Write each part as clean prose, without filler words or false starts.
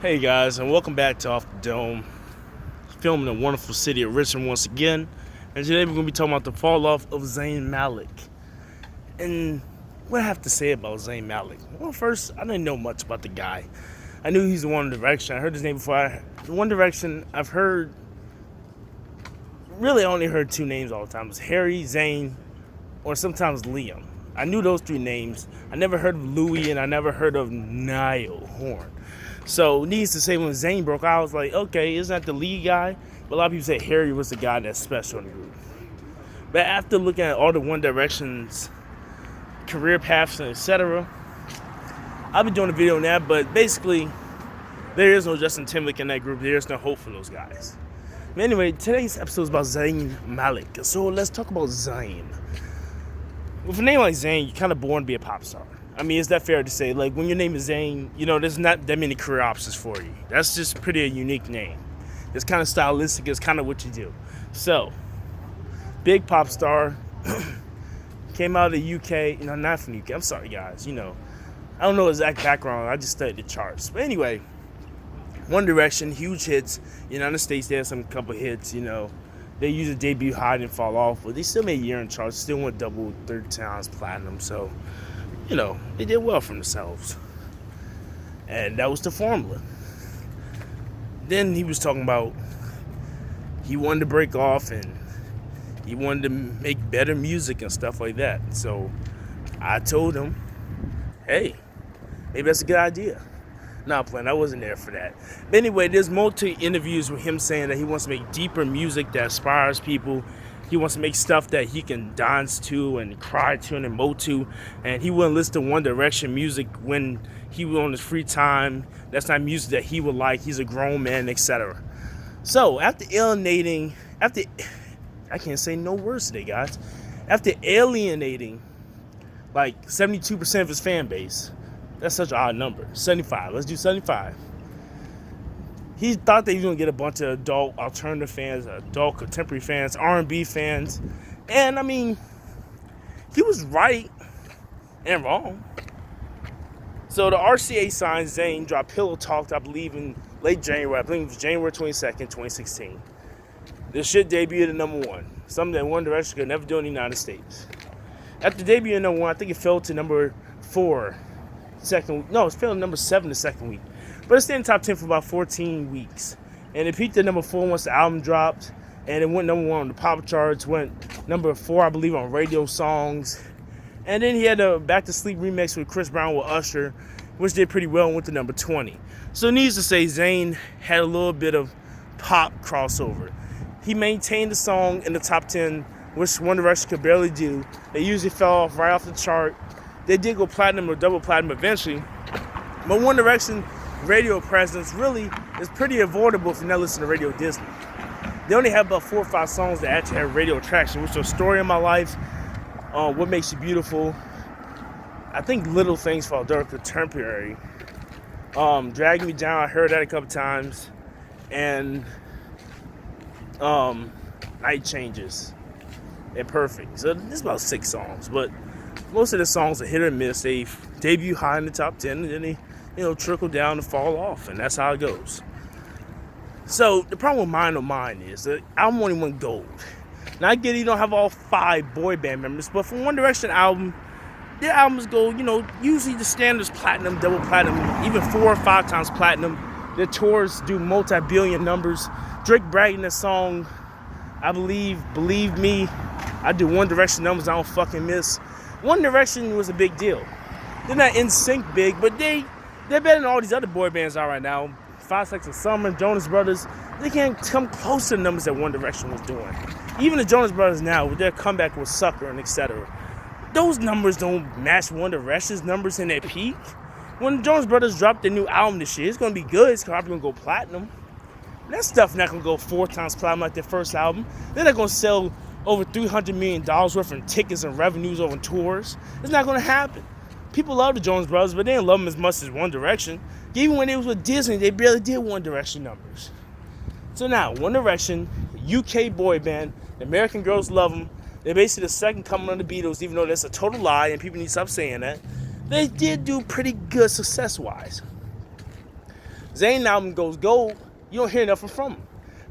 Hey guys, and welcome back to Off the Dome. Filming in the wonderful city of Richmond once again. And today we're going to be talking about the fall off of Zayn Malik. And what I have to say about Zayn Malik? Well, first, I didn't know much about the guy. I knew he's the One Direction. I heard his name before. The One Direction, I've heard, really I only heard two names all the time. It was Harry, Zayn, or sometimes Liam. I knew those three names. I never heard of Louis, and I never heard of Niall Horn. So, needless to say, when Zayn broke out, I was like, okay, isn't that the lead guy? But a lot of people say Harry was the guy that's special in the group. But after looking at all the One Direction's career paths and etc., I'll be doing a video on that. But basically, there is no Justin Timberlake in that group. There is no hope for those guys. But anyway, today's episode is about Zayn Malik. So let's talk about Zayn. With a name like Zayn, you're kind of born to be a pop star. I mean, is that fair to say? Like, when your name is Zayn, there's not that many career options for you. That's just pretty a unique name. It's kind of stylistic. It's kind of what you do. So, big pop star. Came out of the UK. Not from the UK. I'm sorry, guys. I don't know his exact background. I just studied the charts. But anyway, One Direction, huge hits. United States, they had some couple hits, They usually debut high and fall off, but they still made year in charts. Still went double, 3 times platinum. So, they did well for themselves. And that was the formula. Then he was talking about he wanted to break off and he wanted to make better music and stuff like that. So I told him, hey, maybe that's a good idea. Not playing. I wasn't there for that. But anyway, there's multi interviews with him saying that he wants to make deeper music that inspires people. He wants to make stuff that he can dance to and cry to and emote to. And he wouldn't listen to One Direction music when he was on his free time. That's not music that he would like. He's a grown man, etc. So after I can't say no words today, guys. After alienating like 72% of his fan base, that's such an odd number. 75. Let's do 75. He thought that he was going to get a bunch of adult alternative fans, adult contemporary fans, R&B fans. And, I mean, he was right and wrong. So the RCA signed Zayn, dropped Pillow Talk, I believe, in late January. I believe it was January 22nd, 2016. This shit debuted at number 1. Something that One Direction could never do in the United States. After debuting at number 1, I think it fell to number 4. It's fell to number 7 the second week. But it stayed in the top 10 for about 14 weeks. And it peaked at number 4 once the album dropped. And it went number 1 on the pop charts. Went number 4, I believe, on radio songs. And then he had a Back to Sleep remix with Chris Brown with Usher, which did pretty well and went to number 20. So needless to say, Zayn had a little bit of pop crossover. He maintained the song in the top 10, which One Direction could barely do. They usually fell off right off the chart. They did go platinum or double platinum eventually. But One Direction radio presence really is pretty avoidable if you not listen to Radio Disney. They only have about 4 or 5 songs that actually have radio traction, which are Story of My Life, What Makes You Beautiful, I think Little Things for Adult Contemporary, Drag Me Down, I heard that a couple times, and Night Changes. They're perfect. So there's about 6 songs, but most of the songs are hit or miss. They debut high in the top 10, and then they trickle down and fall off, and that's how it goes. So the problem with Mine on Mine is the album only went gold. Now I get you don't have all 5 boy band members, but for One Direction album, their albums go, usually the standards platinum, double platinum, even 4 or 5 times platinum. Their tours do multi-billion numbers. Drake bragging that song, I Believe Me. I do One Direction numbers I don't fucking miss. One Direction was a big deal. They're not in sync big, but they're better than all these other boy bands are right now. 5 Seconds of Summer, Jonas Brothers. They can't come close to the numbers that One Direction was doing. Even the Jonas Brothers now, with their comeback with Sucker and etc., those numbers don't match One Direction's numbers in their peak. When the Jonas Brothers drop their new album this year, it's going to be good. It's probably going to go platinum. That stuff not going to go 4 times platinum like their first album. They're not going to sell over $300 million worth in tickets and revenues over tours. It's not going to happen. People love the Jonas Brothers, but they didn't love them as much as One Direction. Even when they was with Disney, they barely did One Direction numbers. So now, One Direction, UK boy band, the American girls love them. They're basically the second coming of the Beatles, even though that's a total lie, and people need to stop saying that. they did do pretty good success-wise. Zayn album goes gold, you don't hear nothing from him.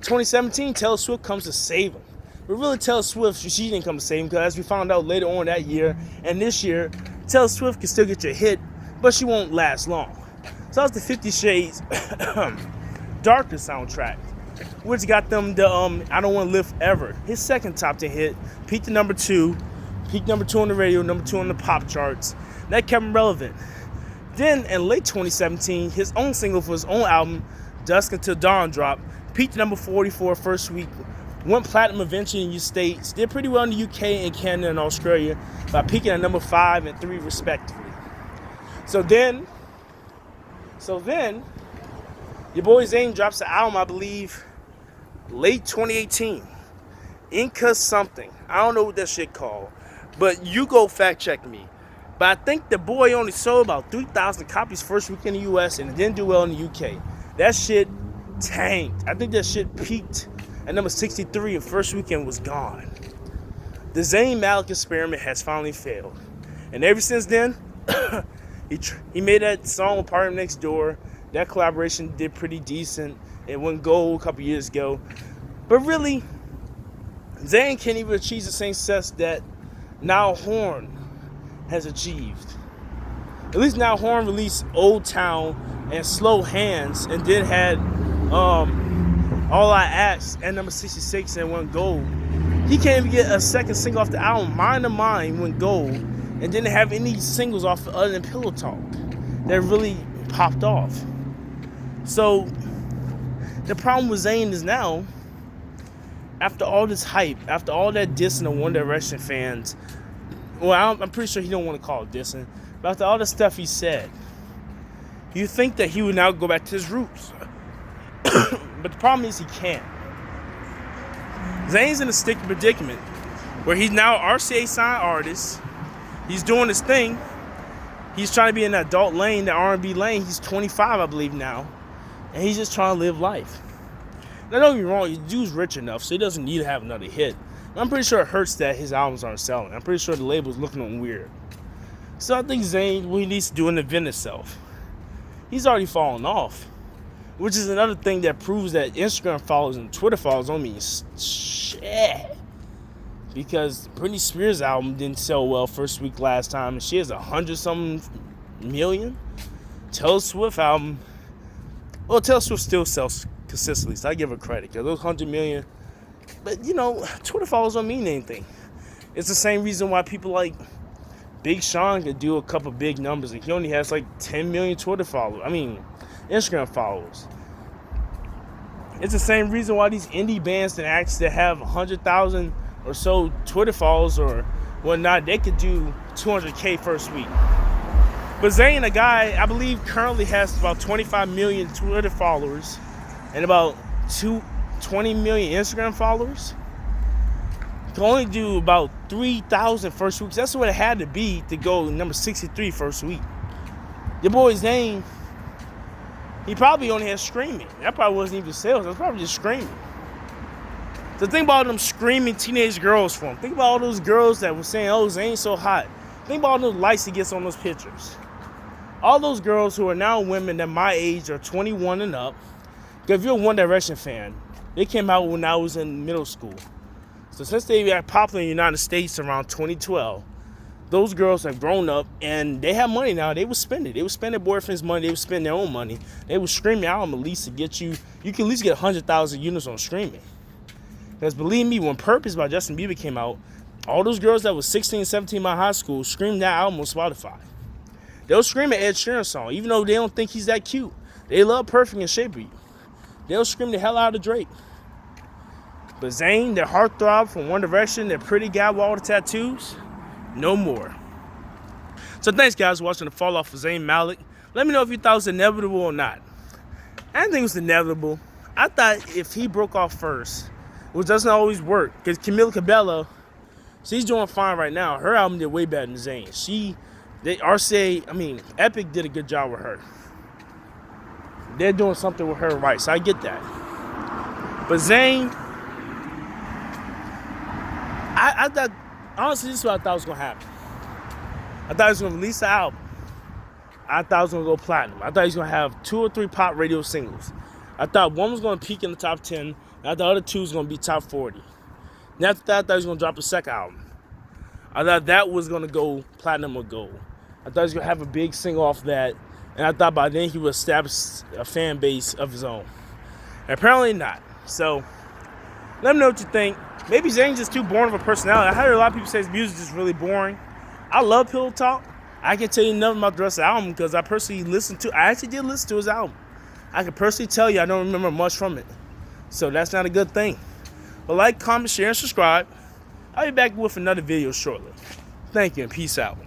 2017, Taylor Swift comes to save him. But really, Taylor Swift, she didn't come to save him, because as we found out later on that year and this year, Taylor Swift can still get you a hit, but she won't last long. So that was the 50 Shades Darker soundtrack, which got them the I Don't Want to Live Forever, his second top 10 hit, peaked at number 2 on the radio, number 2 on the pop charts. That kept him relevant. Then, in late 2017, his own single for his own album, Dusk Until Dawn, dropped, peaked at number 44 first week, went platinum eventually in the States, did pretty well in the UK and Canada and Australia, by peaking at number 5 and 3 respectively. So then, your boy Zayn drops an album, I believe, late 2018. Inca something. I don't know what that shit called. But you go fact check me. But I think the boy only sold about 3,000 copies first week in the US and it didn't do well in the UK. That shit tanked. I think that shit peaked at number 63 and first weekend was gone. The Zayn Malik experiment has finally failed. And ever since then, he made that song with Party Next Door. That collaboration did pretty decent. It went gold a couple years ago. But really, Zayn can't even achieve the same success that Niall Horan has achieved. At least Niall Horan released Old Town and Slow Hands and then had All I Ask at number 66 and went gold. He can't even get a second single off the album. Mind of Mine went gold and didn't have any singles off other than Pillow Talk that really popped off. So the problem with Zayn is now, after all this hype, after all that dissing of One Direction fans, well, I'm pretty sure he don't want to call it dissing, but after all the stuff he said, you think that he would now go back to his roots. But the problem is he can't. Zayn's in a sticky predicament where he's now an RCA signed artist. He's doing his thing. He's trying to be in that adult lane, the R&B lane. He's 25, I believe, now. And he's just trying to live life. Now, don't get me wrong, the dude's rich enough, so he doesn't need to have another hit. I'm pretty sure it hurts that his albums aren't selling. I'm pretty sure the label's looking at him weird. So I think Zayn, what he needs to do is invent himself. He's already fallen off, which is another thing that proves that Instagram followers and Twitter followers don't mean shit. Because Britney Spears' album didn't sell well first week last time, and she has 100-something million. Taylor Swift album, well, Taylor Swift still sells consistently, so I give her credit, because those 100 million, but you know, Twitter followers don't mean anything. It's the same reason why people like Big Sean could do a couple big numbers, and he only has like 10 million Instagram followers. It's the same reason why these indie bands and acts that have 100,000 or so Twitter followers or whatnot, they could do 200K first week. But Zayn, a guy I believe currently has about 25 million Twitter followers and about 20 million Instagram followers, can only do about 3,000 first weeks. That's what it had to be to go number 63 first week. Your boy Zayn, he probably only has streaming. That probably wasn't even sales. That was probably just streaming. So think about them screaming teenage girls for him. Think about all those girls that were saying, oh, Zayn's so hot. Think about all those likes he gets on those pictures. All those girls who are now women that my age are 21 and up. Because if you're a One Direction fan, they came out when I was in middle school. So since they got popular in the United States around 2012, those girls have grown up and they have money now. They would spend it. They would spend their boyfriend's money. They would spend their own money. They would stream the album at least to get you can at least get 100,000 units on streaming. Because believe me, when Purpose by Justin Bieber came out, all those girls that was 16, 17 in my high school screamed that album on Spotify. They'll scream an Ed Sheeran song, even though they don't think he's that cute. They love Perfect and Shape It. They'll scream the hell out of Drake. But Zayn, their heartthrob from One Direction, their pretty guy with all the tattoos, no more. So thanks, guys, for watching the fall off of Zayn Malik. Let me know if you thought it was inevitable or not. I didn't think it was inevitable. I thought if he broke off first, which doesn't always work, because Camila Cabello, she's doing fine right now. Her album did way better than Zayn. Epic did a good job with her. They're doing something with her right, so I get that. But Zayn, I thought, honestly, this is what I thought was going to happen. I thought he was going to release the album. I thought it was going to go platinum. I thought he was going to have 2 or 3 pop radio singles. I thought one was going to peak in the top 10, and I thought the other 2 was going to be top 40. And after that, I thought he was going to drop a second album. I thought that was going to go platinum or gold. I thought he was going to have a big single off that, and I thought by then he would establish a fan base of his own. And apparently not. So, let me know what you think. Maybe Zayn's just too boring of a personality. I heard a lot of people say his music is just really boring. I love Pillow Talk. I can't tell you nothing about the rest of the album because I actually did listen to his album. I can personally tell you I don't remember much from it. So that's not a good thing. But like, comment, share, and subscribe. I'll be back with another video shortly. Thank you and peace out.